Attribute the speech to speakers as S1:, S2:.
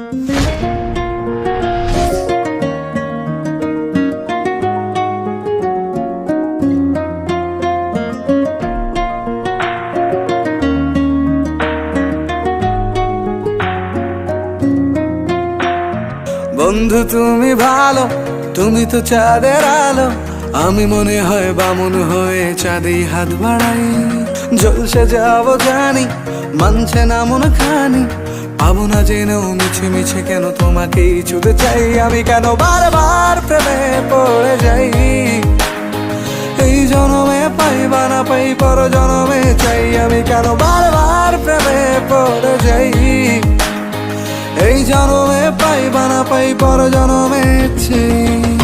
S1: বন্ধু তুমি ভালো, তুমি তো চাঁদের আলো, আমি মনে হয় বামুন হয়ে চাঁদে হাত বাড়াই। জলসে যাবো জানি, মানছে না মন খানি, পাবো না জেনেও মিছে মিছে কেন তোমাকেই ছুতে চাই। আমি কেন বারবার প্রেমে পড়ে যাই, এই জনমে পাই বা না পাই পর জনমে চাই। আমি কেন বারবার প্রেমে পড়ে যাই, এই জনমে পাই বা না পাই পর জনমে চাই।